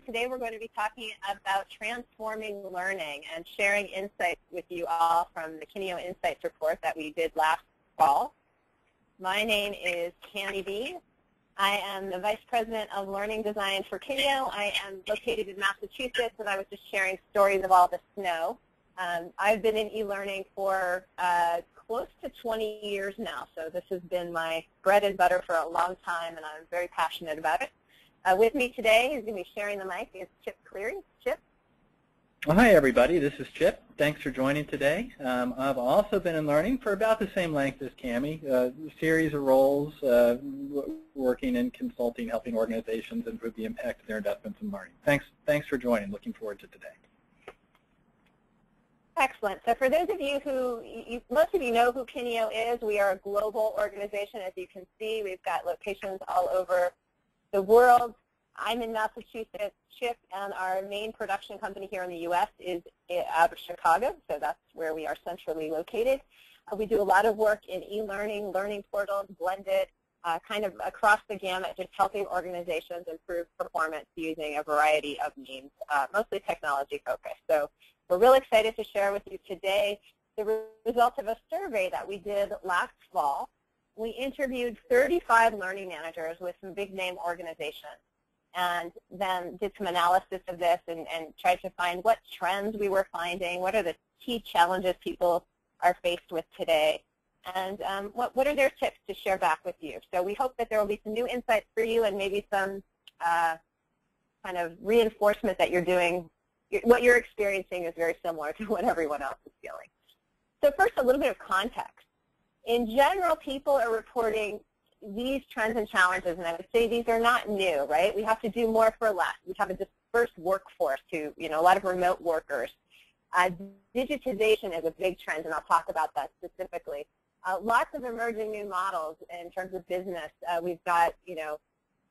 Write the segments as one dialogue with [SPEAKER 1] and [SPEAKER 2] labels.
[SPEAKER 1] Today we're going to be talking about transforming learning and sharing insights with you all from the Kineo Insights report that we did last fall. My name is Cammy Bean. I am the Vice President of Learning Design for Kineo. I am located in Massachusetts, and I was just sharing stories of all the snow. I've been in e-learning for close to 20 years now, so this has been my bread and butter for a long time, and I'm very passionate about it. With me today is going to be sharing the mic is Chip Cleary. Chip?
[SPEAKER 2] Well, hi, everybody. This is Chip. Thanks for joining today. I've also been in learning for about the same length as Cammy, a series of roles, working in consulting, helping organizations improve the impact of their investments in learning. Thanks for joining. Looking forward to today.
[SPEAKER 1] Excellent. So for those of you who, most of you know who Kineo is, we are a global organization. As you can see, we've got locations all over the world. I'm in Massachusetts. Chip and our main production company here in the U.S. is out of Chicago, so that's where we are centrally located. We do a lot of work in e-learning, learning portals, blended, kind of across the gamut, just helping organizations improve performance using a variety of means, mostly technology focused. So we're really excited to share with you today the results of a survey that we did last fall. We interviewed 35 learning managers with some big-name organizations and then did some analysis of this and tried to find what trends we were finding, what are the key challenges people are faced with today, and what are their tips to share back with you. So we hope that there will be some new insights for you and maybe some kind of reinforcement that you're doing, what you're experiencing is very similar to what everyone else is feeling. So first, a little bit of context. In general, people are reporting these trends and challenges, and I would say these are not new, right? We have to do more for less. We have a dispersed workforce to, a lot of remote workers. Digitization is a big trend, and I'll talk about that specifically. Lots of emerging new models in terms of business. We've got,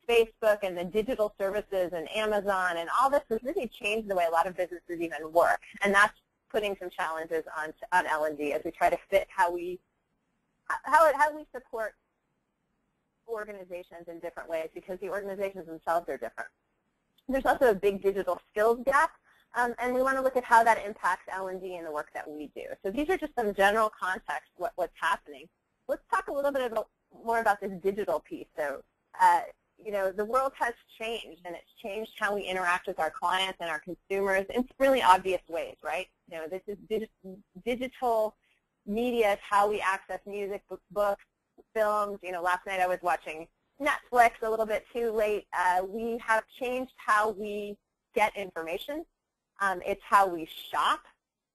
[SPEAKER 1] Facebook and the digital services and Amazon, and all this has really changed the way a lot of businesses even work, and that's putting some challenges on L&D as we try to fit how we support organizations in different ways, because the organizations themselves are different. There's also a big digital skills gap, and we want to look at how that impacts L&D in the work that we do. So these are just some general context what's happening. Let's talk a little bit more about this digital piece. So, the world has changed, and it's changed how we interact with our clients and our consumers in really obvious ways, right? This is digital media is how we access music, books, films. Last night I was watching Netflix a little bit too late. We have changed how we get information. It's how we shop.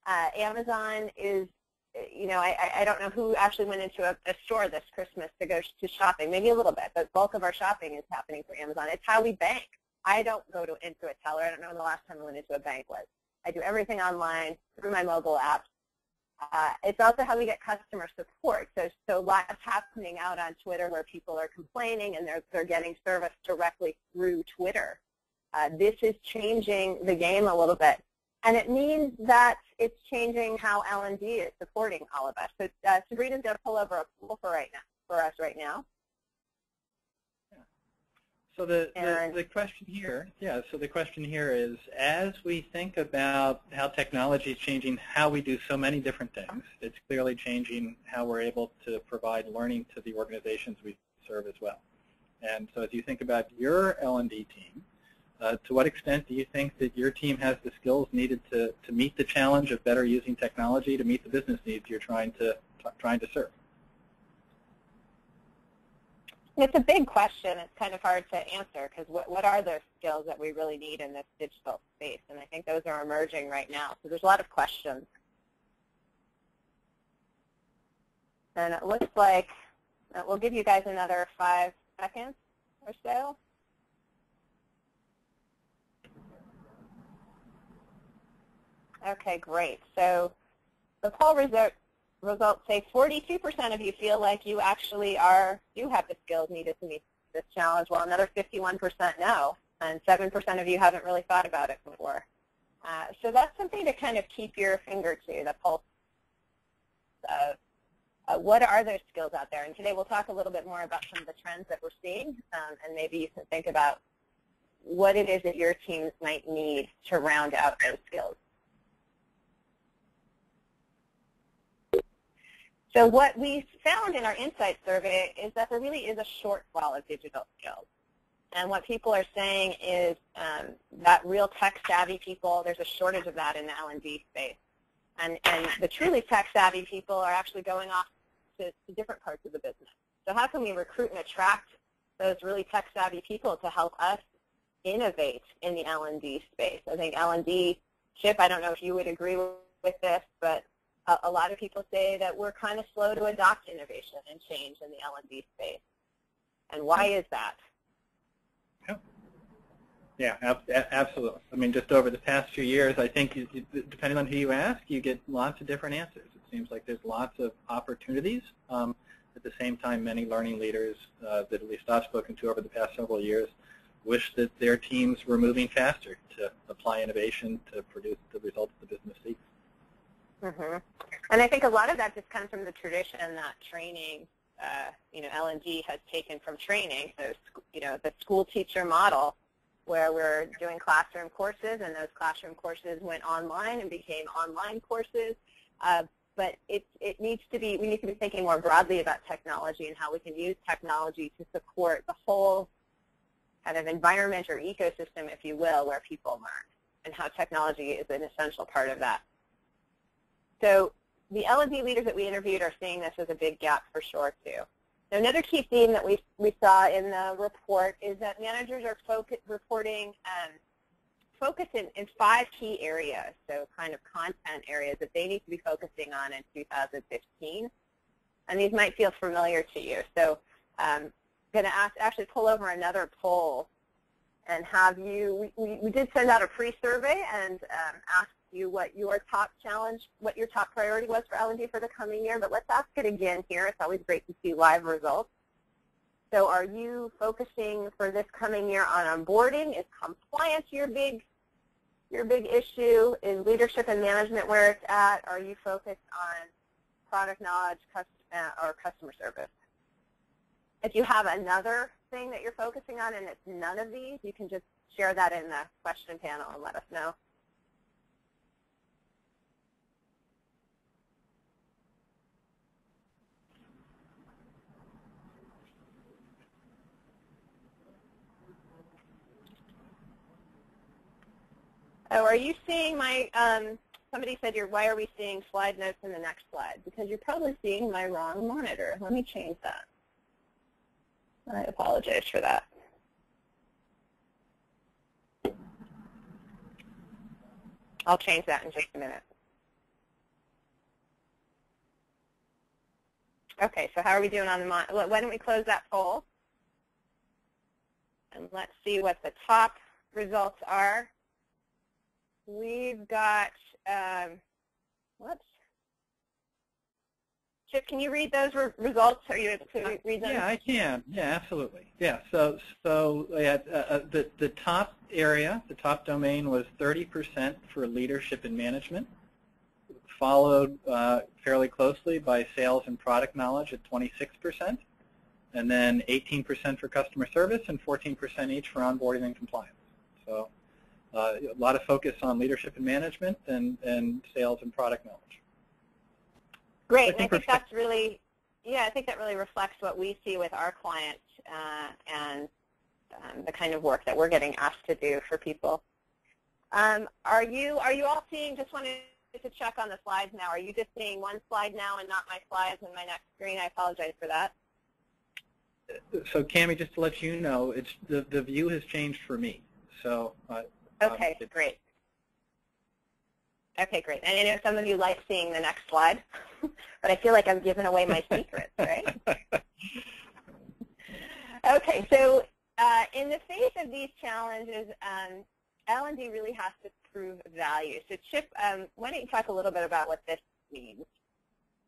[SPEAKER 1] Amazon is, I don't know who actually went into a store this Christmas to go to shopping, maybe a little bit, but bulk of our shopping is happening through Amazon. It's how we bank. I don't go into a teller. I don't know when the last time I went into a bank was. I do everything online through my mobile apps. It's also how we get customer support. So lots happening out on Twitter where people are complaining and they're getting service directly through Twitter. This is changing the game a little bit. And it means that it's changing how L&D is supporting all of us. So Sabrina's going to pull over a poll for us right now.
[SPEAKER 2] So the question here, so the question here is, as we think about how technology is changing how we do so many different things, it's clearly changing how we're able to provide learning to the organizations we serve as well. And so as you think about your L&D team, to what extent do you think that your team has the skills needed to meet the challenge of better using technology to meet the business needs you're trying to serve?
[SPEAKER 1] It's a big question. It's kind of hard to answer because what are those skills that we really need in this digital space? And I think those are emerging right now. So there's a lot of questions. And it looks like we'll give you guys another 5 seconds or so. Okay, great. So the poll results say 42% of you feel like you actually do have the skills needed to meet this challenge, while another 51% no, and 7% of you haven't really thought about it before. So that's something to kind of keep your finger to, the pulse of what are those skills out there. And today we'll talk a little bit more about some of the trends that we're seeing, and maybe you can think about what it is that your teams might need to round out those skills. So what we found in our insight survey is that there really is a shortfall of digital skills. And what people are saying is that real tech-savvy people, there's a shortage of that in the L&D space. And the truly tech-savvy people are actually going off to different parts of the business. So how can we recruit and attract those really tech-savvy people to help us innovate in the L&D space? I think L&D, Chip, I don't know if you would agree with this, but a lot of people say that we're kind of slow to adopt innovation and change in the L&D space. And why is that?
[SPEAKER 2] Yeah, absolutely. I mean, just over the past few years, I think depending on who you ask, you get lots of different answers. It seems like there's lots of opportunities. At the same time, many learning leaders that at least I've spoken to over the past several years wish that their teams were moving faster to apply innovation to produce the results the business seeks.
[SPEAKER 1] Mm-hmm. And I think a lot of that just comes from the tradition that training, L&D has taken from training. So, the school teacher model, where we're doing classroom courses, and those classroom courses went online and became online courses. But we need to be thinking more broadly about technology and how we can use technology to support the whole kind of environment or ecosystem, if you will, where people learn, and how technology is an essential part of that. So the L&D leaders that we interviewed are seeing this as a big gap for sure, too. So another key theme that we saw in the report is that managers are reporting focus in 5 key areas, so kind of content areas that they need to be focusing on in 2015. And these might feel familiar to you. So I'm going to actually pull over another poll and have you, we did send out a pre-survey and asked you what your top challenge, what your top priority was for L&D for the coming year, but let's ask it again here. It's always great to see live results. So are you focusing for this coming year on onboarding? Is compliance your big issue? Is leadership and management where it's at? Are you focused on product knowledge or customer service? If you have another thing that you're focusing on and it's none of these, you can just share that in the question panel and let us know. Oh, are you seeing my, somebody said, why are we seeing slide notes in the next slide? Because you're probably seeing my wrong monitor. Let me change that. I apologize for that. I'll change that in just a minute. Okay, so how are we doing on the monitor? Why don't we close that poll? And let's see what the top results are. We've got, whoops. Chip, can you read those results? Are you able to read them?
[SPEAKER 2] Yeah, I can. Yeah, absolutely. Yeah, so the top area, the top domain was 30% for leadership and management, followed fairly closely by sales and product knowledge at 26%, and then 18% for customer service and 14% each for onboarding and compliance. So a lot of focus on leadership and management and sales and product knowledge.
[SPEAKER 1] Great, and I think that's really, I think that really reflects what we see with our clients and the kind of work that we're getting asked to do for people. Are you all seeing, just wanted to check on the slides now, are you just seeing one slide now and not my slides in my next screen? I apologize for that.
[SPEAKER 2] So Cammy, just to let you know, it's the view has changed for me. So
[SPEAKER 1] okay, great. Okay, great. And I know some of you like seeing the next slide, but I feel like I'm giving away my secrets, right? Okay, so in the face of these challenges, L&D really has to prove value. So Chip, why don't you talk a little bit about what this means?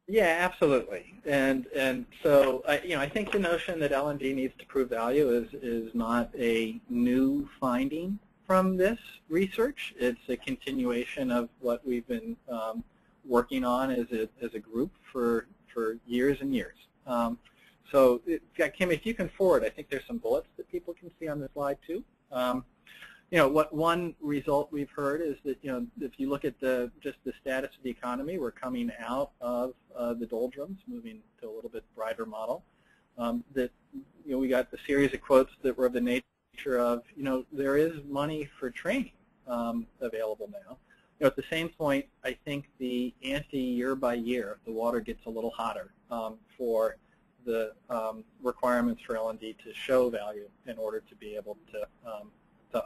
[SPEAKER 2] Yeah, absolutely. And so I think the notion that L&D needs to prove value is not a new finding from this research. It's a continuation of what we've been working on as a group for years and years. So Kim, if you can forward, I think there's some bullets that people can see on the slide too. what one result we've heard is that, if you look at just the status of the economy, we're coming out of the doldrums, moving to a little bit brighter model. That we got the series of quotes that were of the nature of, there is money for training available now. At the same point, I think the ante year by year, the water gets a little hotter for the requirements for L&D to show value in order to be able to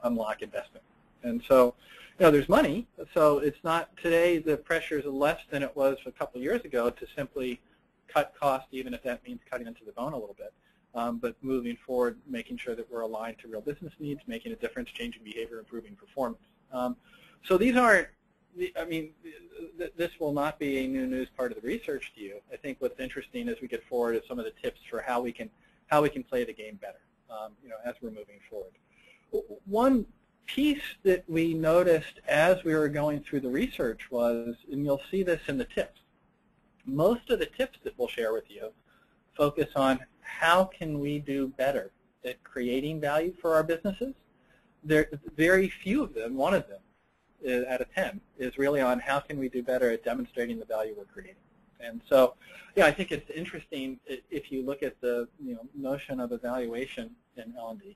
[SPEAKER 2] unlock investment. And so, there's money. So it's not today the pressure is less than it was a couple of years ago to simply cut costs, even if that means cutting into the bone a little bit. But moving forward, making sure that we're aligned to real business needs, making a difference, changing behavior, improving performance. So these aren't, this will not be a new news part of the research to you. I think what's interesting as we get forward is some of the tips for how we can play the game better, as we're moving forward. One piece that we noticed as we were going through the research was, and you'll see this in the tips, most of the tips that we'll share with you focus on how can we do better at creating value for our businesses. Very few of them, one of them out of 10, is really on how can we do better at demonstrating the value we're creating. And so, I think it's interesting if you look at the notion of evaluation in L&D.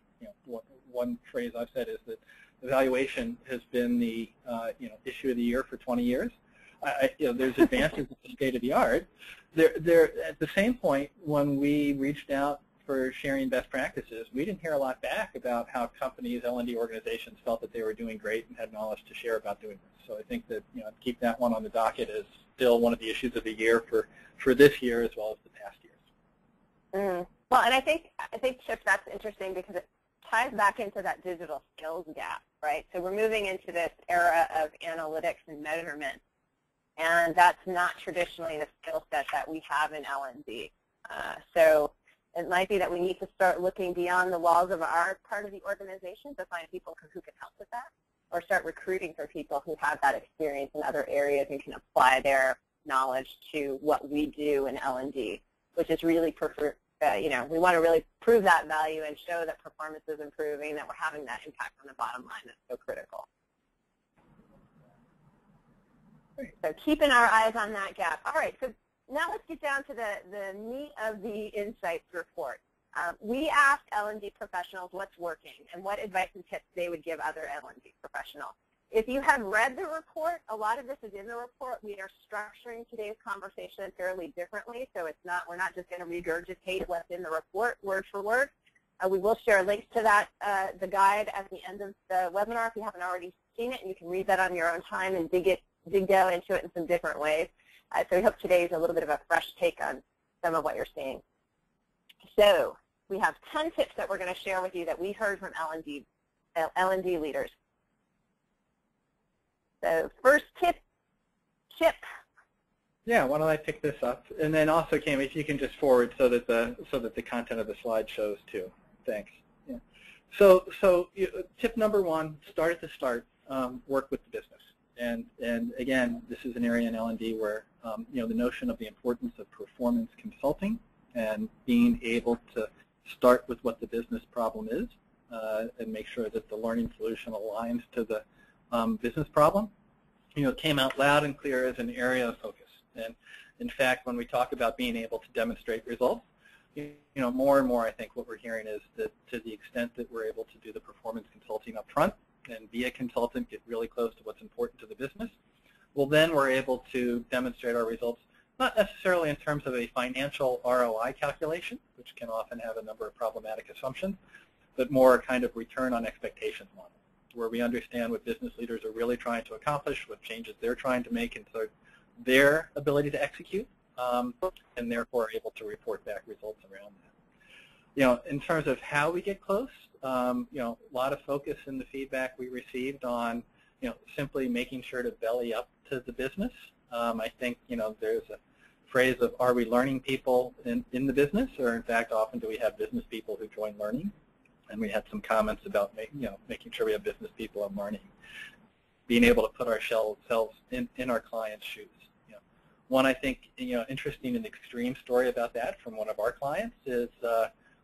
[SPEAKER 2] One phrase I've said is that evaluation has been the issue of the year for 20 years. There's advances in the state of the art. There at the same point, when we reached out for sharing best practices, we didn't hear a lot back about how companies, L&D organizations, felt that they were doing great and had knowledge to share about doing this. So I think that keep that one on the docket as still one of the issues of the year for this year as well as the past years.
[SPEAKER 1] Well, and I think Chip, that's interesting because it ties back into that digital skills gap, right? So we're moving into this era of analytics and measurement, and that's not traditionally the skill set that we have in L&D. So it might be that we need to start looking beyond the walls of our part of the organization to find people who can help with that, or start recruiting for people who have that experience in other areas and can apply their knowledge to what we do in L&D, which is really we want to really prove that value and show that performance is improving, that we're having that impact on the bottom line that's so critical. So keeping our eyes on that gap. All right, so now let's get down to the meat of the insights report. We asked L&D professionals what's working and what advice and tips they would give other L&D professionals. If you have read the report, a lot of this is in the report. We are structuring today's conversation fairly differently, so we're not just going to regurgitate what's in the report word for word. We will share links to that, the guide at the end of the webinar if you haven't already seen it, and you can read that on your own time and dig down into it in some different ways. So we hope today is a little bit of a fresh take on some of what you're seeing. So we have 10 tips that we're going to share with you that we heard from L&D leaders. So first tip, Chip.
[SPEAKER 2] Yeah, why don't I pick this up, and then also, Cammy, if you can just forward so that the content of the slide shows too. Thanks. Yeah. So tip number one: start at the start. Work with the business, and again, this is an area in L&D where the notion of the importance of performance consulting and being able to start with what the business problem is, and make sure that the learning solution aligns to the business problem, came out loud and clear as an area of focus. And in fact, when we talk about being able to demonstrate results, more and more I think what we're hearing is that to the extent that we're able to do the performance consulting up front and be a consultant, get really close to what's important to the business, well then we're able to demonstrate our results, not necessarily in terms of a financial ROI calculation, which can often have a number of problematic assumptions, but more a kind of return on expectations model, where we understand what business leaders are really trying to accomplish, what changes they're trying to make into their ability to execute, and therefore are able to report back results around that. In terms of how we get close, a lot of focus in the feedback we received on, simply making sure to belly up to the business. I think, there's a phrase of, are we learning people in the business, or in fact, often do we have business people who join learning? And we had some comments about making sure we have business people and learning, being able to put ourselves in our clients' shoes. One I think interesting and extreme story about that from one of our clients is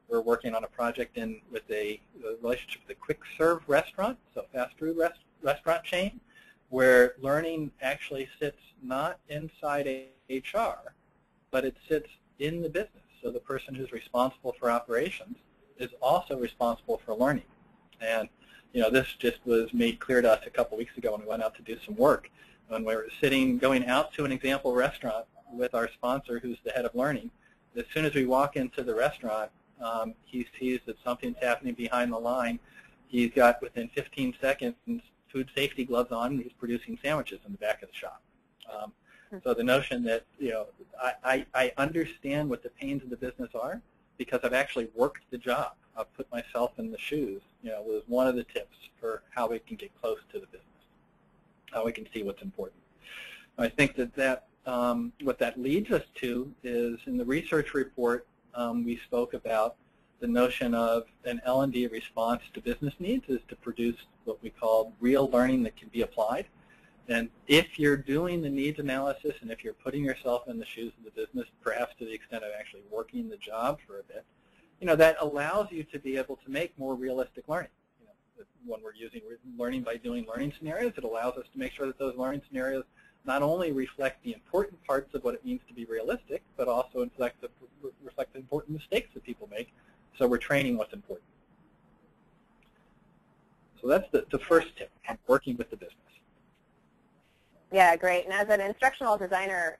[SPEAKER 2] we're working on a project with a relationship with a quick serve restaurant, so fast food restaurant chain, where learning actually sits not inside HR, but it sits in the business. So the person who's responsible for operations is also responsible for learning. And this just was made clear to us a couple weeks ago when we went out to do some work. When we were going out to an example restaurant with our sponsor, who's the head of learning, as soon as we walk into the restaurant, he sees that something's happening behind the line. He's got, within 15 seconds, food safety gloves on, and he's producing sandwiches in the back of the shop. So the notion that, I understand what the pains of the business are because I've actually worked the job. I've put myself in the shoes, was one of the tips for how we can get close to the business, how we can see what's important. I think that what that leads us to is, in the research report, we spoke about the notion of an L&D response to business needs is to produce what we call real learning that can be applied. And if you're doing the needs analysis and if you're putting yourself in the shoes of the business, perhaps to the extent of actually working the job for a bit, that allows you to be able to make more realistic learning. When we're using learning by doing learning scenarios, it allows us to make sure that those learning scenarios not only reflect the important parts of what it means to be realistic, but also reflect the important mistakes that people make, so we're training what's important. So that's the first tip, working with the business.
[SPEAKER 1] Yeah, great. And as an instructional designer,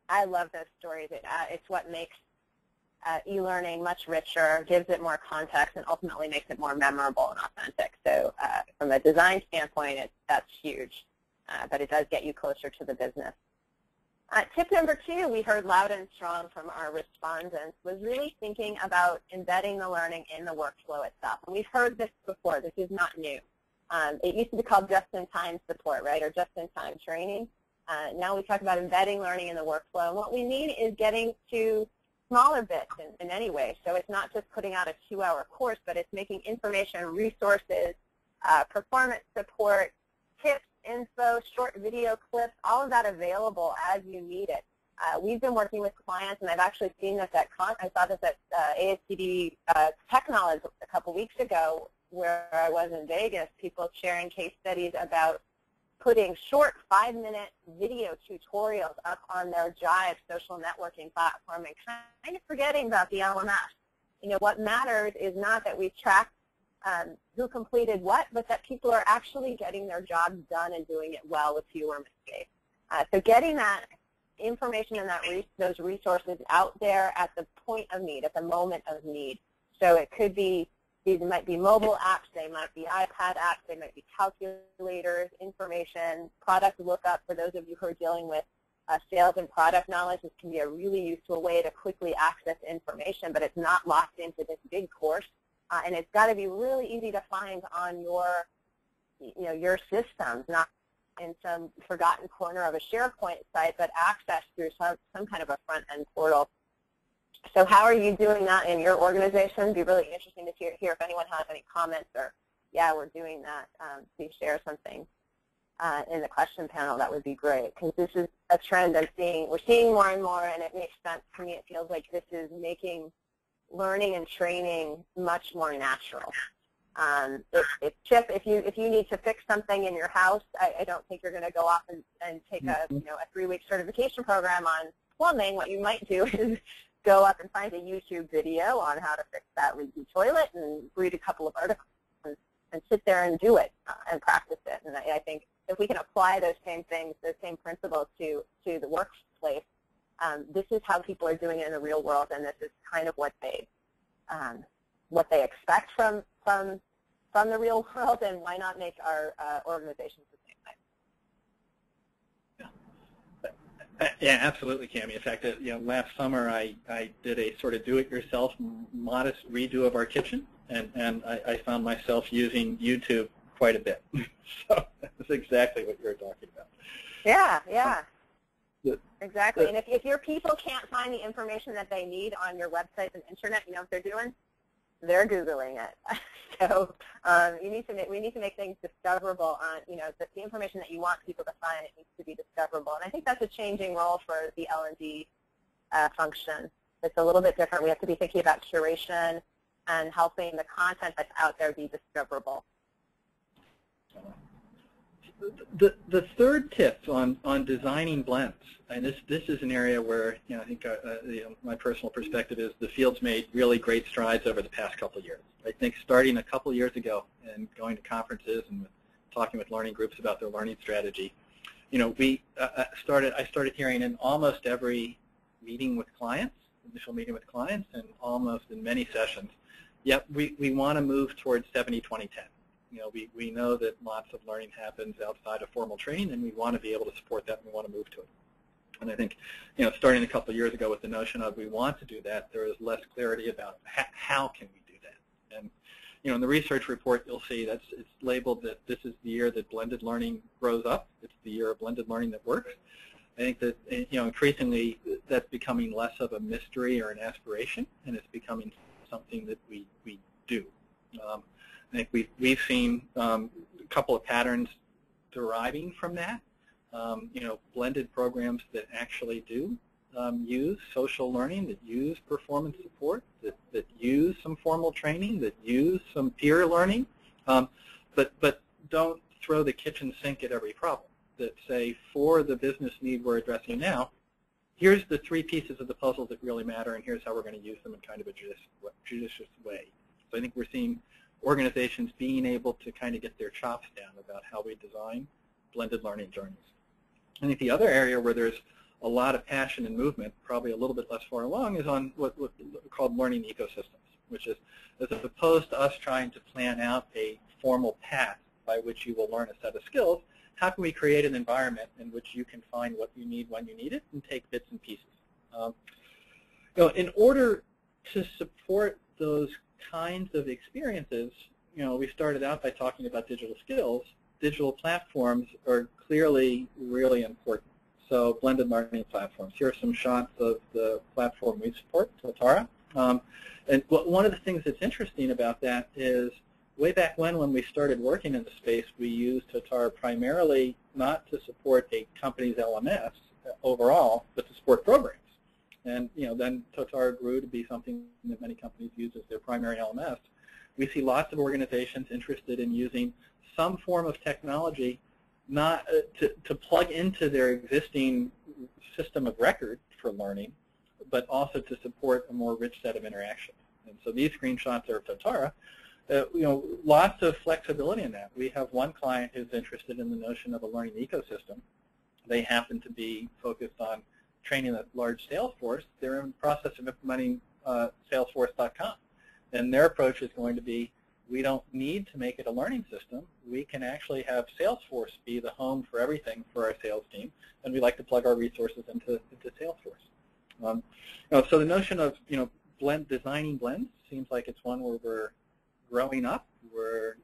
[SPEAKER 1] I love those stories. It's what makes e-learning much richer, gives it more context, and ultimately makes it more memorable and authentic. So from a design standpoint, that's huge. But it does get you closer to the business. Tip number 2, we heard loud and strong from our respondents, was really thinking about embedding the learning in the workflow itself. And we've heard this before. This is not new. It used to be called just-in-time support, right, or just-in-time training. Now we talk about embedding learning in the workflow. And what we mean is getting to smaller bits in any way. So it's not just putting out a 2-hour course, but it's making information, resources, performance support, tips, info, short video clips, all of that available as you need it. We've been working with clients, and I've actually seen this at I saw this at ASCD Tech Knowledge a couple weeks ago, where I was in Vegas, people sharing case studies about putting short 5-minute video tutorials up on their Jive social networking platform and kind of forgetting about the LMS. What matters is not that we've tracked who completed what, but that people are actually getting their jobs done and doing it well with fewer mistakes. So getting that information and those resources out there at the point of need, at the moment of need. So it could be, these might be mobile apps, they might be iPad apps, they might be calculators, information, product lookup for those of you who are dealing with sales and product knowledge. This can be a really useful way to quickly access information, but it's not locked into this big course. And it's got to be really easy to find on your systems, not in some forgotten corner of a SharePoint site, but accessed through some kind of a front-end portal. So how are you doing that in your organization? It'd be really interesting to hear if anyone has any comments or, yeah, we're doing that. Please share something in the question panel. That would be great, because this is a trend I'm seeing. We're seeing more and more, and it makes sense to me. It feels like this is making learning and training much more natural. Chip, if you need to fix something in your house, I don't think you're going to go off and take a 3-week certification program on plumbing. What you might do is go up and find a YouTube video on how to fix that leaky toilet and read a couple of articles and sit there and do it and practice it. And I think if we can apply those same things, those same principles to the workplace, this is how people are doing it in the real world, and this is kind of what they expect from the real world, and why not make our organizations the same way?
[SPEAKER 2] Yeah, absolutely, Cammy. In fact, last summer I did a sort of do-it-yourself modest redo of our kitchen, and I found myself using YouTube quite a bit. So that's exactly what you're talking about.
[SPEAKER 1] Yeah, yeah. Exactly. And if your people can't find the information that they need on your website and internet, you know what they're doing? They're Googling it. So we need to make things discoverable on, the information that you want people to find, it needs to be discoverable. And I think that's a changing role for the L&D function. It's a little bit different. We have to be thinking about curation. and helping the content that's out there be discoverable.
[SPEAKER 2] The third tip on designing blends, and this is an area where I think my personal perspective is the field's made really great strides over the past couple of years. I think starting a couple of years ago and going to conferences and talking with learning groups about their learning strategy, I started hearing in almost every meeting with clients, initial meeting with clients, and almost in many sessions, yep, we want to move towards 70-20-10. We know that lots of learning happens outside of formal training, and we want to be able to support that, and we want to move to it. And I think, starting a couple of years ago with the notion of we want to do that, there is less clarity about how can we do that. And, in the research report, you'll see it's labeled that this is the year that blended learning grows up. It's the year of blended learning that works. I think that, increasingly that's becoming less of a mystery or an aspiration, and it's becoming something that we do. I think we've seen a couple of patterns deriving from that. Blended programs that actually do use social learning, that use performance support, that use some formal training, that use some peer learning, but don't throw the kitchen sink at every problem. That say, for the business need we're addressing now, here's the three pieces of the puzzle that really matter, and here's how we're going to use them in kind of a judicious way. So I think we're seeing organizations being able to kind of get their chops down about how we design blended learning journeys. I think the other area where there's a lot of passion and movement, probably a little bit less far along, is on what's called learning ecosystems, which is as opposed to us trying to plan out a formal path by which you will learn a set of skills, how can we create an environment in which you can find what you need when you need it and take bits and pieces? In order to support those kinds of experiences, we started out by talking about digital skills. Digital platforms are clearly really important. So blended learning platforms. Here are some shots of the platform we support, Totara. And one of the things that's interesting about that is way back when we started working in the space, we used Totara primarily not to support a company's LMS overall, but to support programs. And then Totara grew to be something that many companies use as their primary LMS. We see lots of organizations interested in using some form of technology not to plug into their existing system of record for learning, but also to support a more rich set of interactions. And so these screenshots are of Totara. Lots of flexibility in that. We have one client who's interested in the notion of a learning ecosystem. They happen to be focused on training a large sales force. They're in the process of implementing Salesforce.com. And their approach is going to be, we don't need to make it a learning system. We can actually have Salesforce be the home for everything for our sales team, and we like to plug our resources into Salesforce. So the notion of designing blends seems like it's one where we're growing up, we're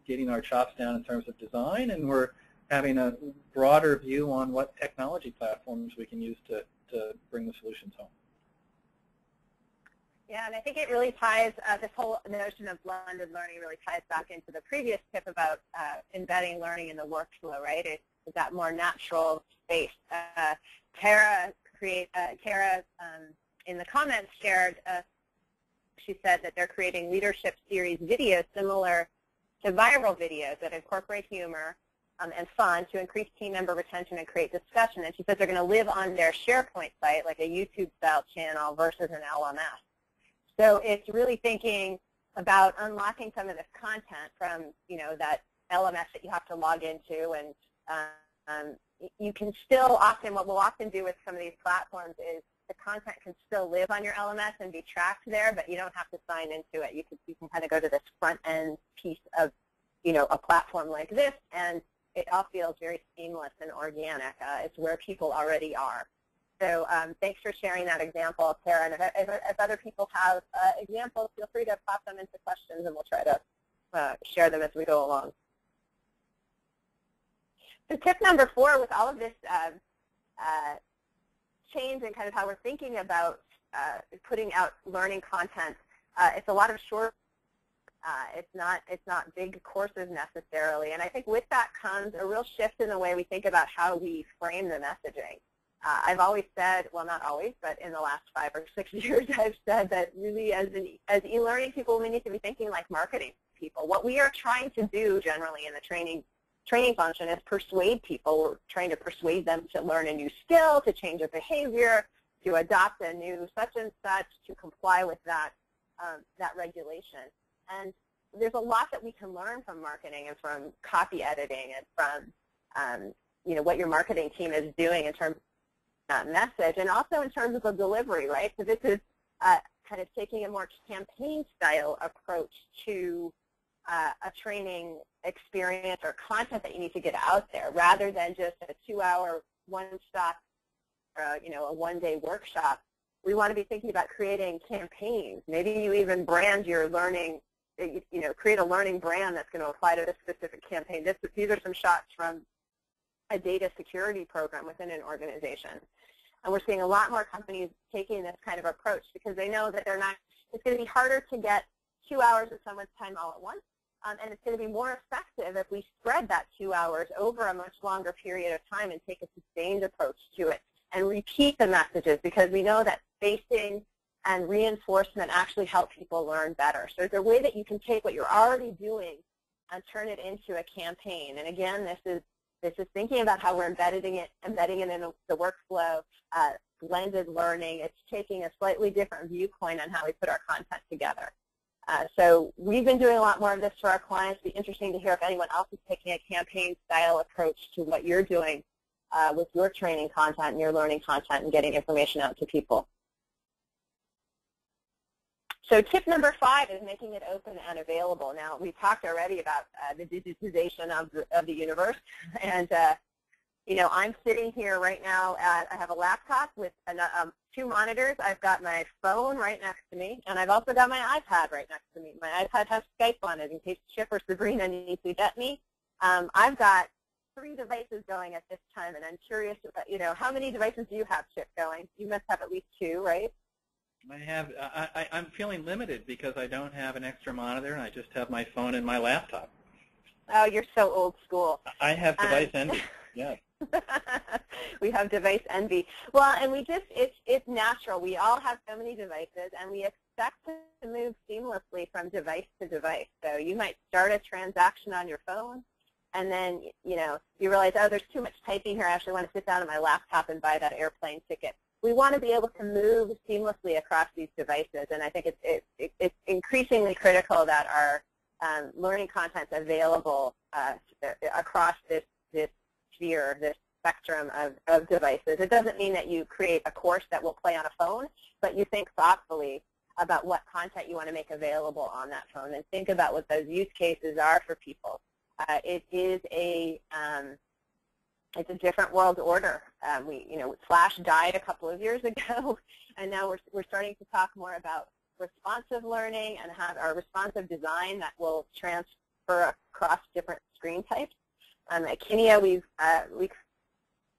[SPEAKER 2] getting our chops down in terms of design, and we're having a broader view on what technology platforms we can use to bring the solutions home.
[SPEAKER 1] Yeah, and I think it really ties, this whole notion of blended learning really ties back into the previous tip about embedding learning in the workflow, right? It's that more natural space. Tara in the comments shared, she said that they're creating leadership series videos similar to viral videos that incorporate humor and fun to increase team member retention and create discussion. And she says they're going to live on their SharePoint site, like a YouTube-style channel versus an LMS. So it's really thinking about unlocking some of this content from, that LMS that you have to log into, and you can still often, what we'll often do with some of these platforms is the content can still live on your LMS and be tracked there, but you don't have to sign into it. You can kind of go to this front-end piece of, a platform like this, and it all feels very seamless and organic. It's where people already are. So thanks for sharing that example, Tara. And if other people have examples, feel free to pop them into questions, and we'll try to share them as we go along. So tip number 4, with all of this change and kind of how we're thinking about putting out learning content, it's a lot of short. It's not big courses necessarily. And I think with that comes a real shift in the way we think about how we frame the messaging. I've always said, well, not always, but in the last 5 or 6 years, I've said that really as e-learning people, we need to be thinking like marketing people. What we are trying to do generally in the training function is persuade people. We're trying to persuade them to learn a new skill, to change a behavior, to adopt a new such and such, to comply with that regulation. And there's a lot that we can learn from marketing and from copy editing and from what your marketing team is doing in terms of that message, and also in terms of the delivery, right? So this is kind of taking a more campaign-style approach to a training experience or content that you need to get out there, rather than just a 2-hour one-stop, a one-day workshop. We want to be thinking about creating campaigns. Maybe you even brand your learning, create a learning brand that's going to apply to this specific campaign. These are some shots from a data security program within an organization. And we're seeing a lot more companies taking this kind of approach because they know that it's going to be harder to get 2 hours of someone's time all at once. And it's going to be more effective if we spread that 2 hours over a much longer period of time and take a sustained approach to it and repeat the messages, because we know that spacing and reinforcement actually help people learn better. So there's a way that you can take what you're already doing and turn it into a campaign. And again, this is thinking about how we're embedding it in the workflow, blended learning. It's taking a slightly different viewpoint on how we put our content together. So we've been doing a lot more of this for our clients. It'd be interesting to hear if anyone else is taking a campaign-style approach to what you're doing with your training content and your learning content and getting information out to people. So tip number 5 is making it open and available. Now, we talked already about the digitization of the universe, and I'm sitting here right now. I have a laptop with 2 monitors. I've got my phone right next to me, and I've also got my iPad right next to me. My iPad has Skype on it in case Chip or Sabrina need to get me. I've got 3 devices going at this time, and I'm curious about, how many devices do you have, Chip, going? You must have at least 2, right?
[SPEAKER 2] I'm feeling limited because I don't have an extra monitor, and I just have my phone and my laptop.
[SPEAKER 1] Oh, you're so old school.
[SPEAKER 2] I have device envy, yes.
[SPEAKER 1] We have device envy. Well, and it's natural. We all have so many devices, and we expect to move seamlessly from device to device. So you might start a transaction on your phone, and then, you realize, oh, there's too much typing here. I actually want to sit down on my laptop and buy that airplane ticket. We want to be able to move seamlessly across these devices, and I think it's increasingly critical that our learning content is available across this sphere, this spectrum of devices. It doesn't mean that you create a course that will play on a phone, but you think thoughtfully about what content you want to make available on that phone, and think about what those use cases are for people. It's a different world order. Flash died a couple of years ago, and now we're starting to talk more about responsive learning and have our responsive design that will transfer across different screen types. At Kineo, we've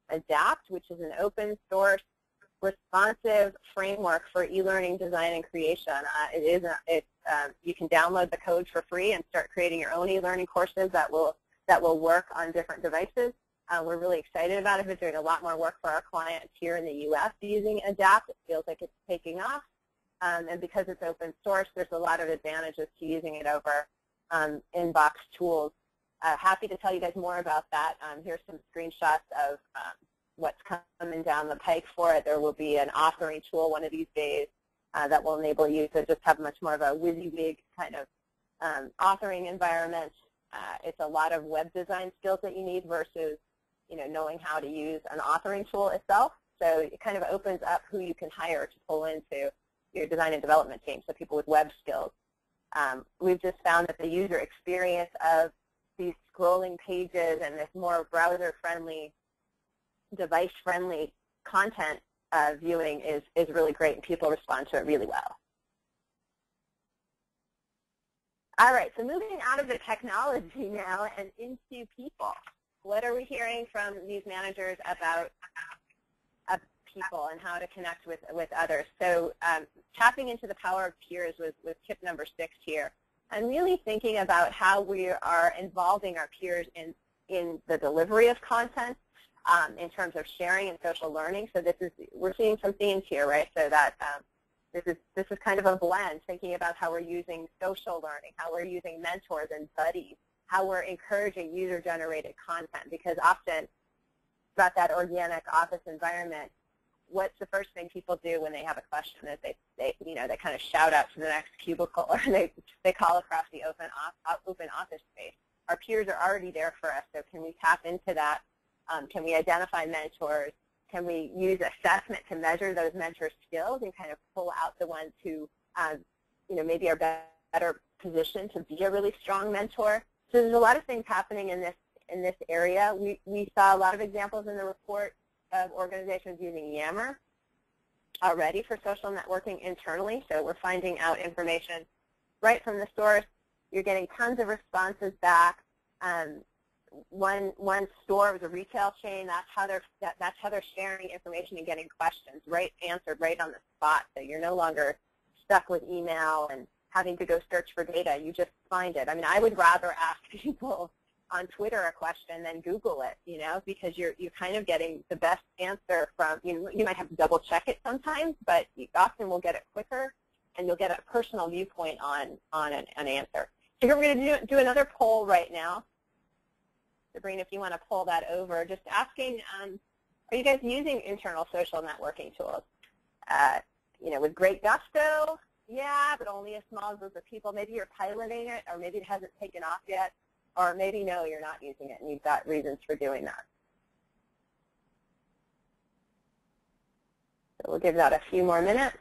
[SPEAKER 1] Adapt, which is an open source responsive framework for e-learning design and creation. You can download the code for free and start creating your own e-learning courses that will work on different devices. We're really excited about it. We're doing a lot more work for our clients here in the U.S. using Adapt. It feels like it's taking off. And because it's open source, there's a lot of advantages to using it over inbox tools. Happy to tell you guys more about that. Here's some screenshots of what's coming down the pike for it. There will be an authoring tool one of these days that will enable you to just have much more of a WYSIWYG kind of authoring environment. It's a lot of web design skills that you need versus knowing how to use an authoring tool itself. So it kind of opens up who you can hire to pull into your design and development team, so people with web skills. We've just found that the user experience of these scrolling pages and this more browser-friendly, device-friendly content viewing is really great, and people respond to it really well. All right, so moving out of the technology now and into people. What are we hearing from these managers about people and how to connect with others? So tapping into the power of peers was tip number 6 here, and really thinking about how we are involving our peers in the delivery of content, in terms of sharing and social learning. So we're seeing some themes here, right? So that this is kind of a blend, thinking about how we're using social learning, how we're using mentors and buddies, how we're encouraging user-generated content, because often about that organic office environment, what's the first thing people do when they have a question is they kind of shout out to the next cubicle, or they call across the open office space. Our peers are already there for us, so can we tap into that? Can we identify mentors? Can we use assessment to measure those mentor skills and kind of pull out the ones who maybe are better positioned to be a really strong mentor? So there's a lot of things happening in this area. We saw a lot of examples in the report of organizations using Yammer already for social networking internally. So we're finding out information right from the source. You're getting tons of responses back. One store was a retail chain. That's how they're sharing information and getting questions answered right on the spot. So you're no longer stuck with email and having to go search for data. You just find it. I mean, I would rather ask people on Twitter a question than Google it, because you're kind of getting the best answer from, you might have to double check it sometimes, but you often will get it quicker, and you'll get a personal viewpoint on an answer. So we're going to do another poll right now. Sabrina, if you want to pull that over, just asking, are you guys using internal social networking tools? With great gusto, yeah, but only a small group of people. Maybe you're piloting it, or maybe it hasn't taken off yet. Or maybe, no, you're not using it, and you've got reasons for doing that. So we'll give that a few more minutes.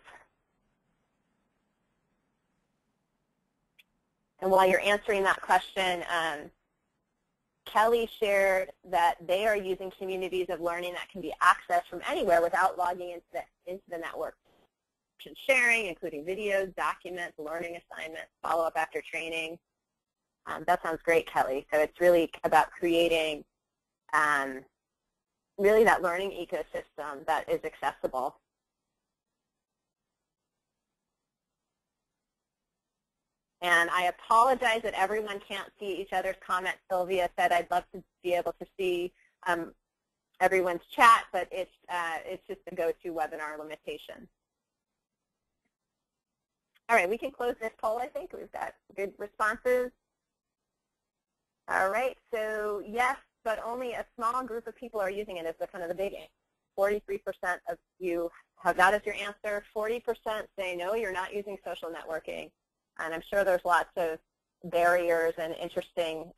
[SPEAKER 1] And while you're answering that question, Kelly shared that they are using communities of learning that can be accessed from anywhere without logging into the network. Sharing, including videos, documents, learning assignments, follow-up after training. That sounds great, Kelly. So it's really about creating really that learning ecosystem that is accessible. And I apologize that everyone can't see each other's comments. Sylvia said I'd love to be able to see everyone's chat, but it's just a go-to webinar limitation. All right, we can close this poll, I think. We've got good responses. All right, so yes, but only a small group of people are using it as kind of the big 43% of you have that as your answer. 40% say no, you're not using social networking. And I'm sure there's lots of barriers and interesting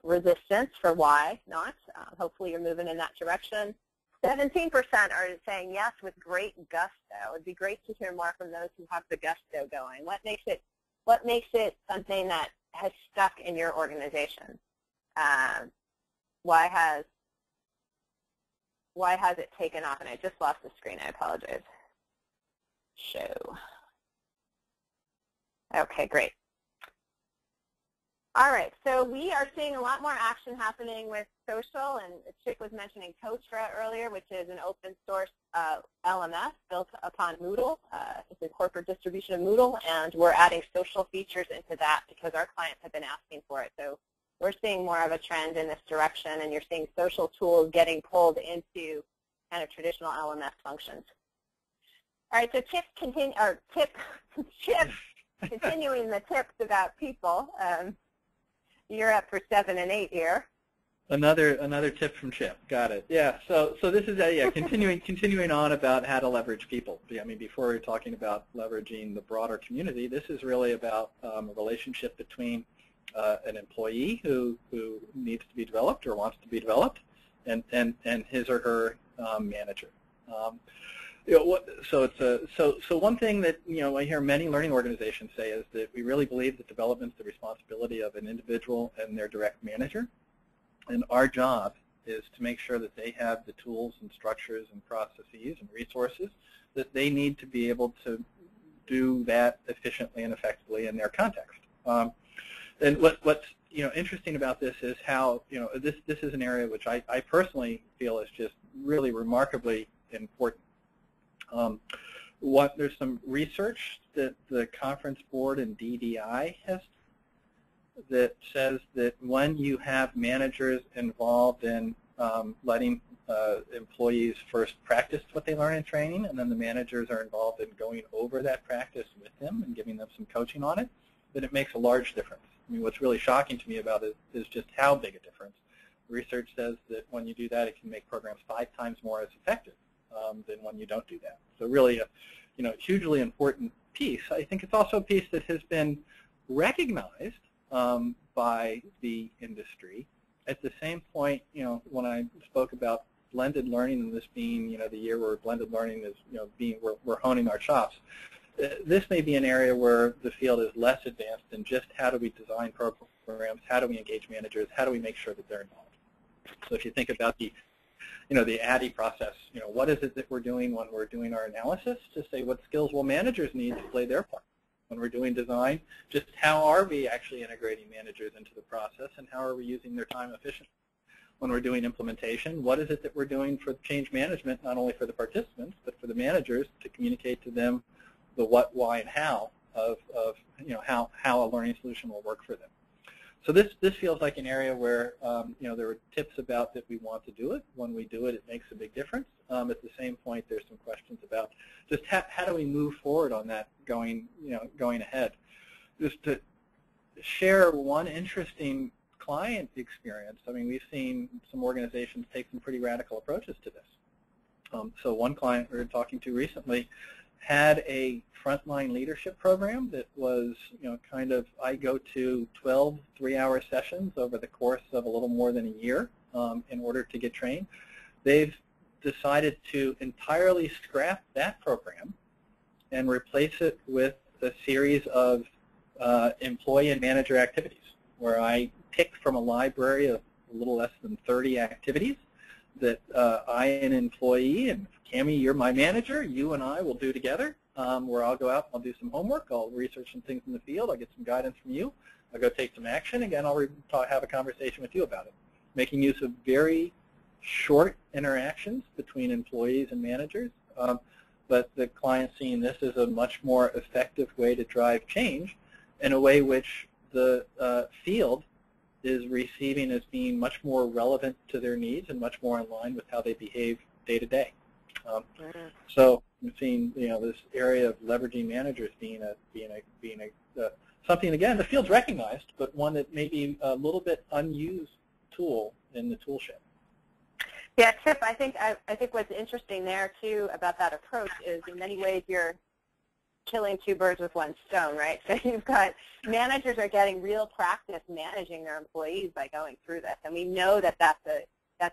[SPEAKER 1] resistance for why not. Hopefully you're moving in that direction. 17% are saying yes with great gusto. It would be great to hear more from those who have the gusto going. What makes it something that has stuck in your organization? Why has it taken off? And I just lost the screen. I apologize. Show. Okay, great. All right, so we are seeing a lot more action happening with social, and Chip was mentioning Totara earlier, which is an open source LMS built upon Moodle. It's a corporate distribution of Moodle, and we're adding social features into that because our clients have been asking for it. So we're seeing more of a trend in this direction, and you're seeing social tools getting pulled into kind of traditional LMS functions. All right, so Chip continuing the tips about people. You're up for 7 and 8 here.
[SPEAKER 2] Another tip from Chip. Got it. Yeah. So this is continuing on about how to leverage people. I mean, before we were talking about leveraging the broader community, this is really about a relationship between an employee who needs to be developed or wants to be developed, and his or her manager. So one thing that I hear many learning organizations say is that we really believe that development is the responsibility of an individual and their direct manager, and our job is to make sure that they have the tools and structures and processes and resources that they need to be able to do that efficiently and effectively in their context. And what's interesting about this is how this is an area which I personally feel is just really remarkably important. There's some research that the Conference Board and DDI has that says that when you have managers involved in letting employees first practice what they learn in training, and then the managers are involved in going over that practice with them and giving them some coaching on it, then it makes a large difference. I mean, what's really shocking to me about it is just how big a difference. Research says that when you do that, it can make programs 5 times more as effective than when you don't do that. So really a hugely important piece. I think it's also a piece that has been recognized by the industry. At the same point, when I spoke about blended learning and this being, the year where blended learning is, we're honing our chops, this may be an area where the field is less advanced in just how do we design programs, how do we engage managers, how do we make sure that they're involved. So if you think about the ADDIE process, what is it that we're doing when we're doing our analysis to say what skills will managers need to play their part? When we're doing design, just how are we actually integrating managers into the process and how are we using their time efficiently? When we're doing implementation, what is it that we're doing for change management, not only for the participants, but for the managers to communicate to them the what, why, and how of how a learning solution will work for them. So this feels like an area where there were tips about that we want to do it. When we do it, it makes a big difference. At the same point, there's some questions about just how do we move forward on that going ahead. Just to share one interesting client experience. I mean, we've seen some organizations take some pretty radical approaches to this. So one client we were talking to recently had a frontline leadership program that was, I go to 12 3-hour sessions over the course of a little more than a year in order to get trained. They've decided to entirely scrap that program and replace it with a series of employee and manager activities where I pick from a library of a little less than 30 activities that I, an employee, and Cammy, you're my manager, you and I will do together, where I'll go out, I'll do some homework, I'll research some things in the field, I'll get some guidance from you, I'll go take some action, again, I'll have a conversation with you about it. Making use of very short interactions between employees and managers, but the client seeing this as a much more effective way to drive change in a way which the field is receiving as being much more relevant to their needs and much more in line with how they behave day to day. So we've seen this area of leveraging managers being something, again, the field's recognized, but one that may be a little bit unused tool in the tool shed.
[SPEAKER 1] Yeah, Chip, I think what's interesting there too about that approach is in many ways you're killing 2 birds with 1 stone, right? So you've got managers are getting real practice managing their employees by going through this, and we know that that's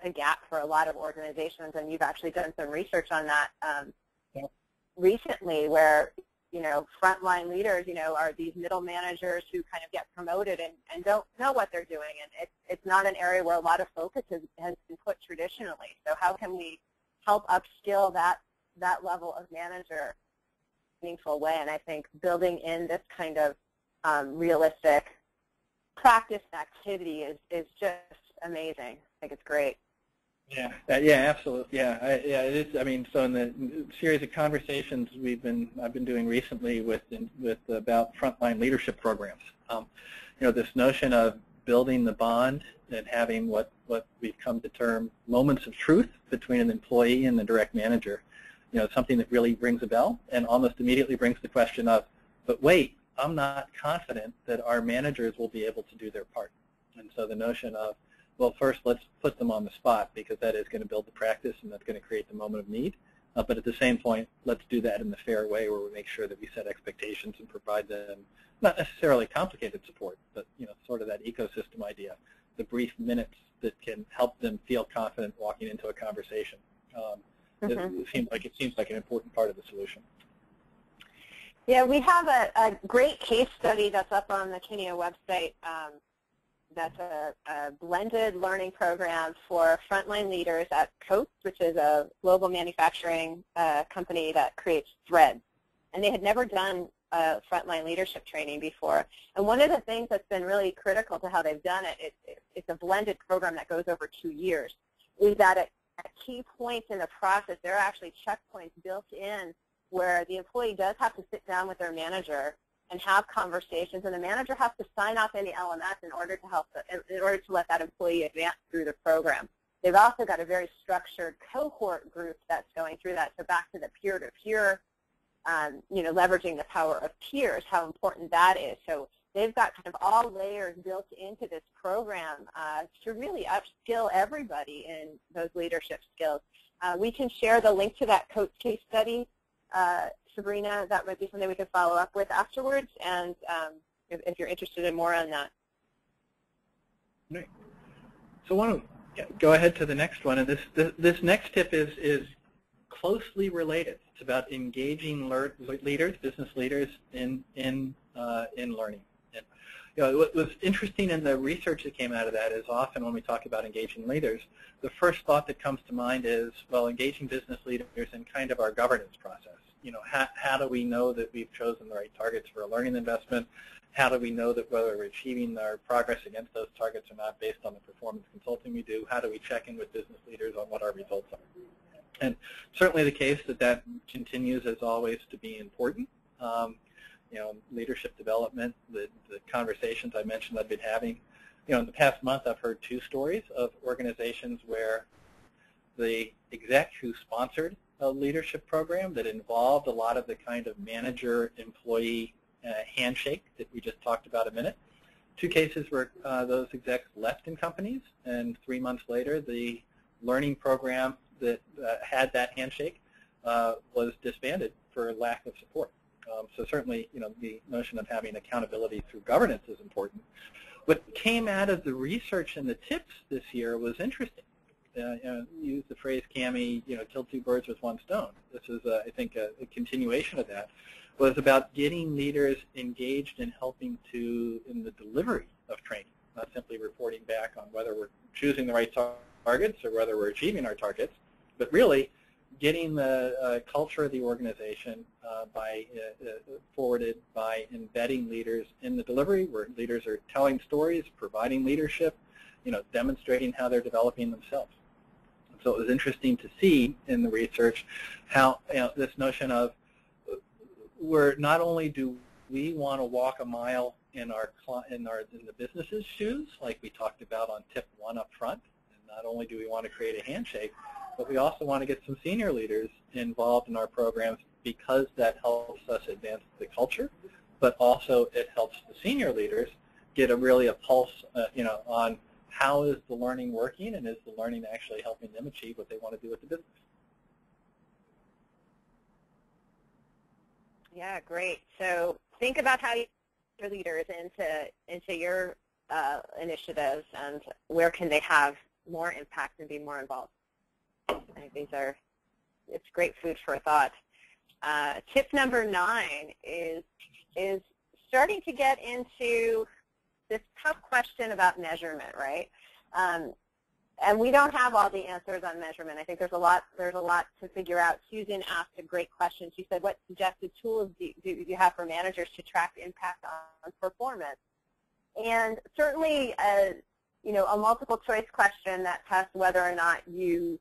[SPEAKER 1] a gap for a lot of organizations, and you've actually done some research on that recently, where frontline leaders are these middle managers who kind of get promoted and don't know what they're doing, and it's not an area where a lot of focus has been put traditionally. So how can we help upskill that level of manager in a meaningful way? And I think building in this kind of realistic practice activity is just amazing. I think it's great.
[SPEAKER 2] Yeah, absolutely. Yeah, it is. I mean, so in the series of conversations I've been doing recently with about frontline leadership programs, this notion of building the bond and having what we've come to term moments of truth between an employee and the direct manager, something that really rings a bell and almost immediately brings the question of, but wait, I'm not confident that our managers will be able to do their part. And so the notion of, well, first let's put them on the spot because that is going to build the practice and that's going to create the moment of need. But at the same point, let's do that in the fair way where we make sure that we set expectations and provide them not necessarily complicated support, but sort of that ecosystem idea, the brief minutes that can help them feel confident walking into a conversation. It seems like an important part of the solution.
[SPEAKER 1] Yeah, we have a great case study that's up on the Kineo website. That's a blended learning program for frontline leaders at Coates, which is a global manufacturing company that creates threads. And they had never done frontline leadership training before. And one of the things that's been really critical to how they've done it, it's a blended program that goes over 2 years, is that at key points in the process, there are actually checkpoints built in where the employee does have to sit down with their manager and have conversations, and the manager has to sign off any LMS in order to let that employee advance through the program. They've also got a very structured cohort group that's going through that. So back to the peer-to-peer, leveraging the power of peers, how important that is. So they've got kind of all layers built into this program to really upskill everybody in those leadership skills. We can share the link to that coach case study, Sabrina. That might be something we can follow up with afterwards, and if you're interested in more on that.
[SPEAKER 2] Right. So why don't we go ahead to the next one, and this next tip is closely related. It's about engaging leaders, business leaders, in learning. And, what was interesting in the research that came out of that is often when we talk about engaging leaders, the first thought that comes to mind is, well, engaging business leaders in kind of our governance process. How do we know that we've chosen the right targets for a learning investment? How do we know that whether we're achieving our progress against those targets or not based on the performance consulting we do? How do we check in with business leaders on what our results are? And certainly the case that continues as always to be important. Leadership development, the conversations I mentioned I've been having. In the past month I've heard 2 stories of organizations where the exec who sponsored a leadership program that involved a lot of the kind of manager-employee handshake that we just talked about a minute. 2 cases where those execs left in companies, and 3 months later the learning program that had that handshake was disbanded for lack of support. So certainly, the notion of having accountability through governance is important. What came out of the research and the tips this year was interesting. Use the phrase, Cammy, kill 2 birds with 1 stone. This is, I think, a continuation of that. Was about getting leaders engaged in helping in the delivery of training, not simply reporting back on whether we're choosing the right targets or whether we're achieving our targets, but really getting the culture of the organization forwarded by embedding leaders in the delivery, where leaders are telling stories, providing leadership, demonstrating how they're developing themselves. So it was interesting to see in the research how this notion of where not only do we want to walk a mile in the business's shoes, like we talked about on tip 1 up front, and not only do we want to create a handshake, but we also want to get some senior leaders involved in our programs because that helps us advance the culture, but also it helps the senior leaders get a pulse, on how is the learning working and is the learning actually helping them achieve what they want to do with the business.
[SPEAKER 1] Yeah, great. So think about how you get your leaders into your initiatives, and where can they have more impact and be more involved. I think it's great food for thought. Tip number 9 is starting to get into this tough question about measurement, right? And we don't have all the answers on measurement. I think there's a lot to figure out. Susan asked a great question. She said, what suggested tools do you have for managers to track impact on performance? And certainly, a multiple choice question that tests whether or not you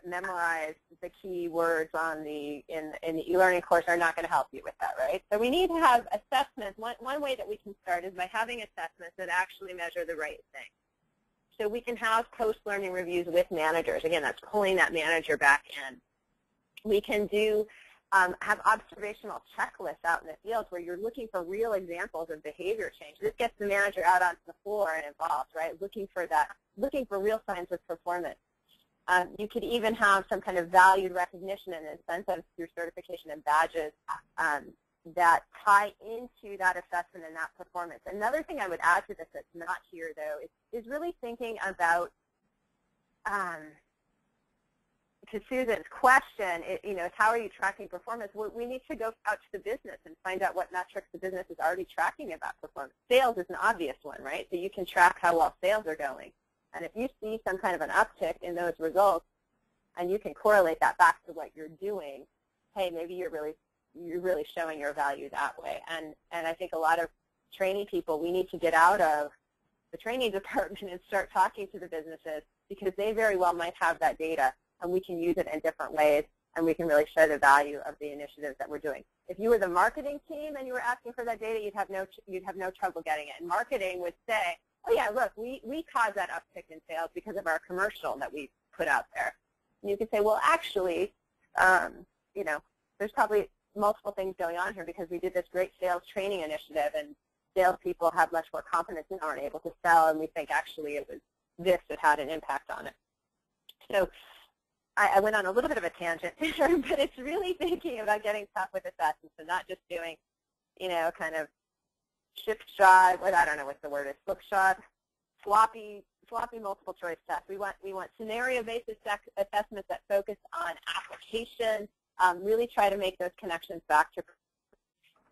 [SPEAKER 1] memorize the key words in the e-learning course are not going to help you with that, right? So we need to have assessments. One way that we can start is by having assessments that actually measure the right thing. So we can have post-learning reviews with managers. Again, that's pulling that manager back in. We can have observational checklists out in the field where you're looking for real examples of behavior change. This gets the manager out onto the floor and involved, right? Looking for real signs of performance. You could even have some kind of valued recognition and incentives through certification and badges that tie into that assessment and that performance. Another thing I would add to this that's not here, though, is really thinking about, to Susan's question, is how are you tracking performance? We need to go out to the business and find out what metrics the business is already tracking about performance. Sales is an obvious one, right? So you can track how well sales are going. And if you see some kind of an uptick in those results, and you can correlate that back to what you're doing, hey, maybe you're really showing your value that way. And I think a lot of training people, we need to get out of the training department and start talking to the businesses, because they very well might have that data, and we can use it in different ways, and we can really show the value of the initiatives that we're doing. If you were the marketing team and you were asking for that data, you'd have no trouble getting it. And marketing would say, oh yeah, look, we caused that uptick in sales because of our commercial that we put out there. And you can say, well, actually, you know, there's probably multiple things going on here because we did this great sales training initiative, and salespeople have much more confidence and aren't able to sell, and we think actually it was this that had an impact on it. So I went on a little bit of a tangent here, but it's really thinking about getting tough with assessments and not just doing, you know, kind of ship-shot, I don't know what the word is, book-shot, sloppy multiple choice tests. We want scenario-based assessments that focus on application, really try to make those connections back to.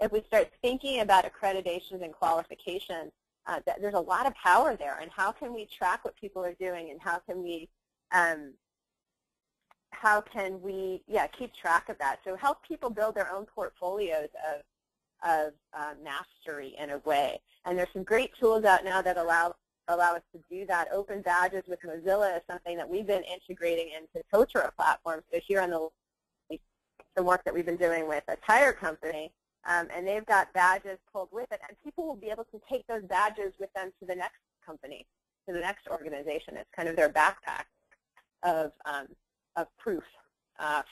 [SPEAKER 1] If we start thinking about accreditations and qualifications, there's a lot of power there, and how can we track what people are doing, and how can we keep track of that? So help people build their own portfolios of mastery in a way. And there's some great tools out now that allow us to do that. Open badges with Mozilla is something that we've been integrating into Totara platforms. So here on the work that we've been doing with a tire company, and they've got badges pulled with it, and people will be able to take those badges with them to the next company, to the next organization. It's kind of their backpack of proof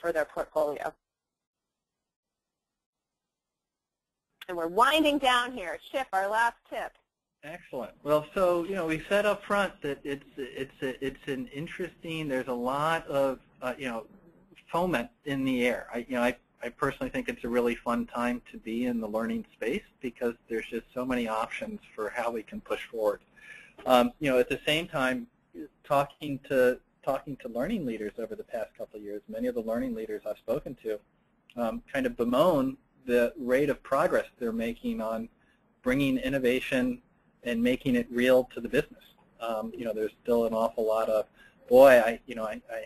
[SPEAKER 1] for their portfolio. And we're winding down here. Chip, our last tip.
[SPEAKER 2] Excellent. Well, so we said up front that it's an interesting. There's a lot of foment in the air. I personally think it's a really fun time to be in the learning space because there's just so many options for how we can push forward. At the same time, talking to learning leaders over the past couple of years, many of the learning leaders I've spoken to kind of bemoan the rate of progress they're making on bringing innovation and making it real to the business. There's still an awful lot of, I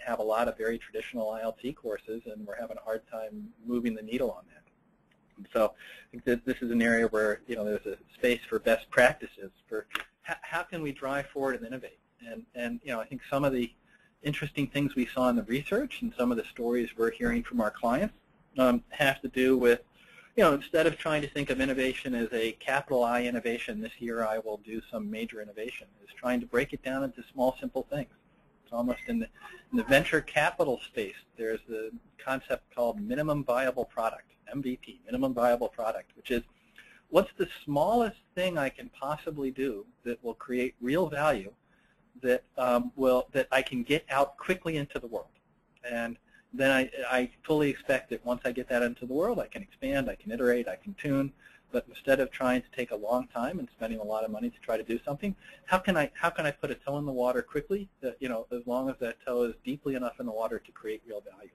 [SPEAKER 2] have a lot of very traditional ILT courses, and we're having a hard time moving the needle on that. And so I think that this is an area where there's a space for best practices for how can we drive forward and innovate. And I think some of the interesting things we saw in the research and some of the stories we're hearing from our clients have to do with, instead of trying to think of innovation as a capital I innovation, this year I will do some major innovation, is trying to break it down into small, simple things. It's almost in the venture capital space, there's a concept called minimum viable product, MVP, minimum viable product, which is what's the smallest thing I can possibly do that will create real value that that I can get out quickly into the world. And then I fully expect that once I get that into the world, I can expand, I can iterate, I can tune. But instead of trying to take a long time and spending a lot of money to try to do something, how can I put a toe in the water quickly? That, as long as that toe is deeply enough in the water to create real value.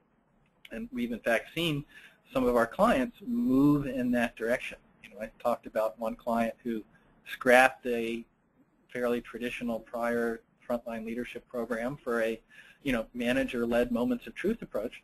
[SPEAKER 2] And we've in fact seen some of our clients move in that direction. I talked about one client who scrapped a fairly traditional prior frontline leadership program for a manager-led moments of truth approach.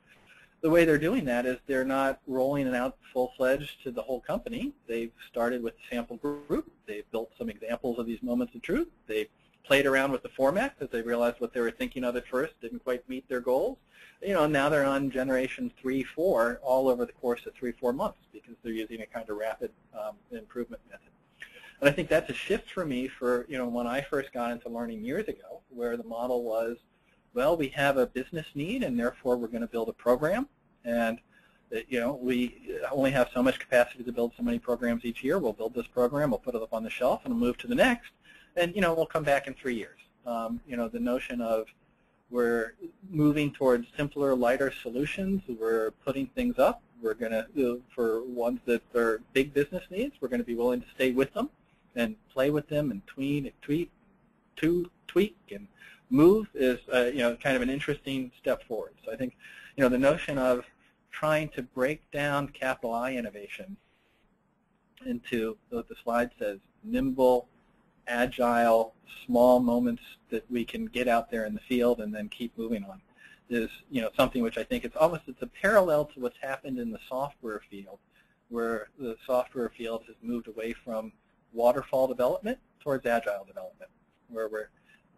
[SPEAKER 2] The way they're doing that is they're not rolling it out full-fledged to the whole company. They've started with a sample group. They've built some examples of these moments of truth. They've played around with the format because they realized what they were thinking of at first didn't quite meet their goals. Now they're on generation 3, 4 all over the course of 3-4 months because they're using a kind of rapid improvement method. And I think that's a shift for me for, when I first got into learning years ago, where the model was, well, we have a business need, and therefore we're going to build a program. And, we only have so much capacity to build so many programs each year. We'll build this program, we'll put it up on the shelf, and we'll move to the next. And, we'll come back in 3 years. The notion of we're moving towards simpler, lighter solutions. We're putting things up. We're going to, for ones that are big business needs, we're going to be willing to stay with them and play with them and tweak and move is kind of an interesting step forward. So I think the notion of trying to break down capital I innovation into what the slide says, nimble, agile, small moments that we can get out there in the field and then keep moving on is something which I think it's a parallel to what's happened in the software field, where the software field has moved away from waterfall development towards agile development, where we're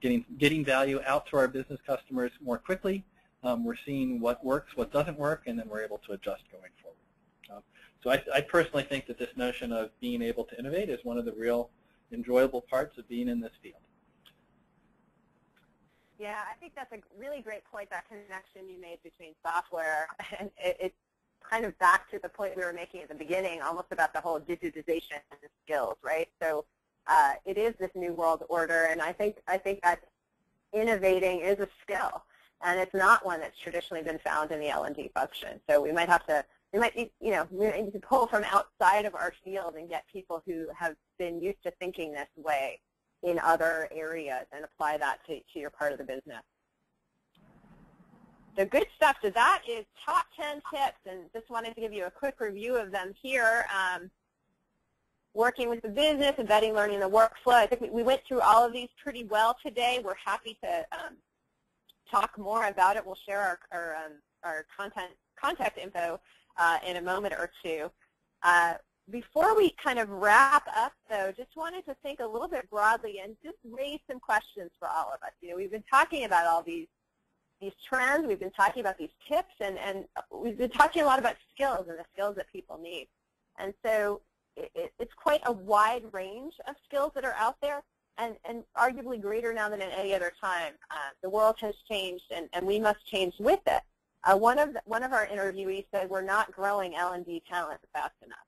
[SPEAKER 2] getting value out to our business customers more quickly. We're seeing what works, what doesn't work, and then we're able to adjust going forward. So I personally think that this notion of being able to innovate is one of the real enjoyable parts of being in this field.
[SPEAKER 1] Yeah, I think that's a really great point, that connection you made between software, and it's kind of back to the point we were making at the beginning, almost about the whole digitization of skills, right? So it is this new world order, and I think that innovating is a skill, and it's not one that's traditionally been found in the L&D function. So we might need to pull from outside of our field and get people who have been used to thinking this way in other areas and apply that to your part of the business. So good stuff. So that is top 10 tips, and just wanted to give you a quick review of them here. Working with the business, embedding learning in the workflow. I think we went through all of these pretty well today. We're happy to talk more about it. We'll share our contact info in a moment or two. Before we kind of wrap up, though, just wanted to think a little bit broadly and just raise some questions for all of us. You know, we've been talking about all these trends. We've been talking about these tips, and we've been talking a lot about skills and the skills that people need. And so it's quite a wide range of skills that are out there, and arguably greater now than at any other time. The world has changed, and we must change with it. One of our interviewees said we're not growing L&D talent fast enough.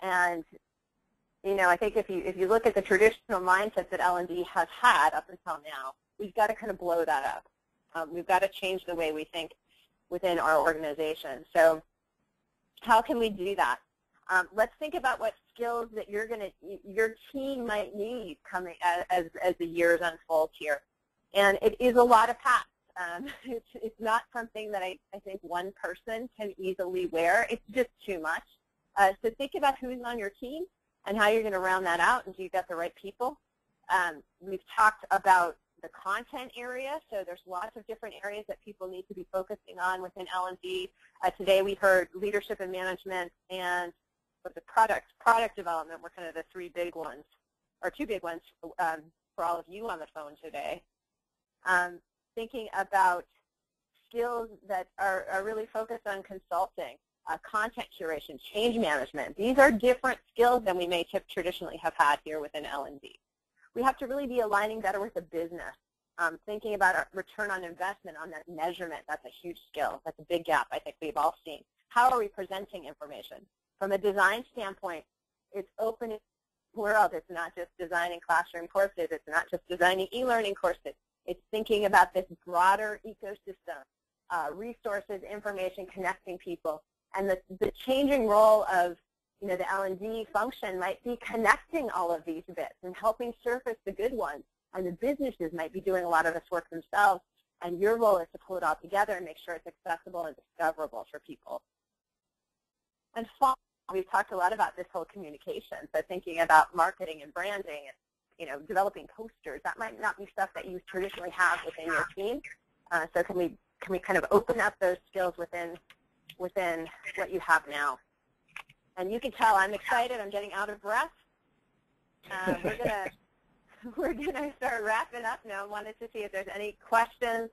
[SPEAKER 1] And you know, I think if you look at the traditional mindset that L&D has had up until now, we've got to kind of blow that up. We've got to change the way we think within our organization. So how can we do that? Let's think about what skills that your team might need coming as the years unfold here. And it is a lot of hats. It's not something that I think one person can easily wear. It's just too much. So think about who's on your team and how you're going to round that out, and so you've got the right people. We've talked about the content area, so there's lots of different areas that people need to be focusing on within L&D. Today we heard leadership and management and the product development were kind of the three big ones, or two big ones for all of you on the phone today. Thinking about skills that are really focused on consulting, content curation, change management. These are different skills than we may traditionally have had here within L&D. We have to really be aligning better with the business, thinking about our return on investment on that measurement. That's a huge skill. That's a big gap I think we've all seen. How are we presenting information? From a design standpoint, it's open world. It's not just designing classroom courses. It's not just designing e-learning courses. It's thinking about this broader ecosystem, resources, information, connecting people. And the changing role of the L&D function might be connecting all of these bits and helping surface the good ones. And the businesses might be doing a lot of this work themselves. And your role is to pull it all together and make sure it's accessible and discoverable for people. And finally, we've talked a lot about this whole communication. So thinking about marketing and branding and developing posters. That might not be stuff that you traditionally have within your team. So can we kind of open up those skills within what you have now? And you can tell I'm excited. I'm getting out of breath. We're gonna start wrapping up now. I wanted to see if there's any questions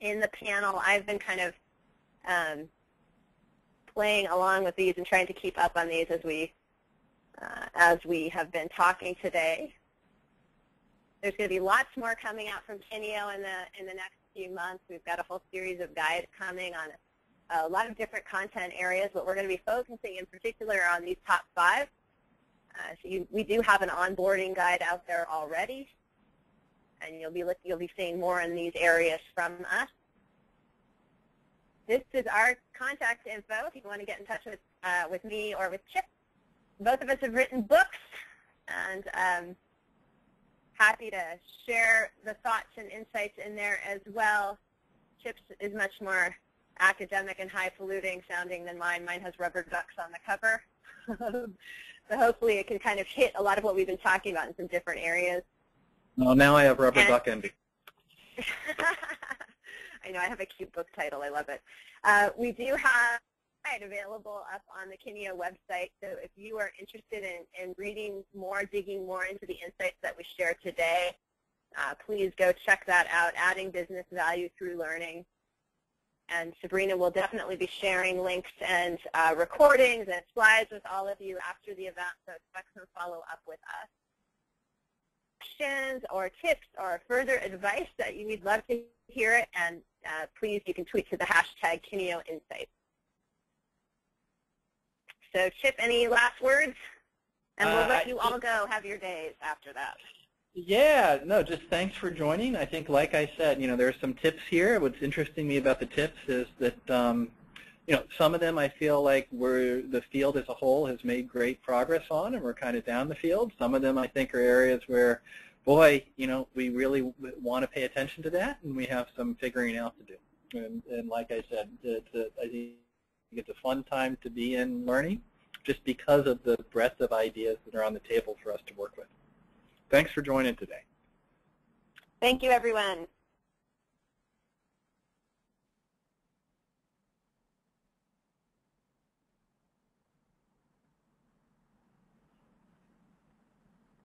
[SPEAKER 1] in the panel. I've been kind of playing along with these and trying to keep up on these as we have been talking today. There's going to be lots more coming out from Kineo in the next few months. We've got a whole series of guides coming on a lot of different content areas, but we're going to be focusing in particular on these top 5. So we do have an onboarding guide out there already, and you'll be seeing more in these areas from us. This is our contact info if you want to get in touch with me or with Chip. Both of us have written books, and happy to share the thoughts and insights in there as well. Chip's is much more academic and highfalutin sounding than mine. Mine has rubber ducks on the cover. So hopefully it can kind of hit a lot of what we've been talking about in some different areas.
[SPEAKER 2] Well, now I have rubber duck envy.
[SPEAKER 1] I know, I have a cute book title. I love it. We do have it available up on the Kineo website, so if you are interested in reading more, digging more into the insights that we shared today, please go check that out, Adding Business Value Through Learning. And Sabrina will definitely be sharing links and recordings and slides with all of you after the event, so expect some follow-up with us. Questions or tips or further advice that we'd love to hear it, and please, you can tweet to the hashtag Kineo Insights. So Chip, any last words? And we'll let you all go have your days after that.
[SPEAKER 2] Yeah, no, just thanks for joining. I think, like I said, there are some tips here. What's interesting me about the tips is that, some of them I feel like the field as a whole has made great progress on, and we're kind of down the field. Some of them I think are areas where, boy, we really want to pay attention to that, and we have some figuring out to do. And like I said, I think it's a fun time to be in learning, just because of the breadth of ideas that are on the table for us to work with. Thanks for joining today.
[SPEAKER 1] Thank you, everyone.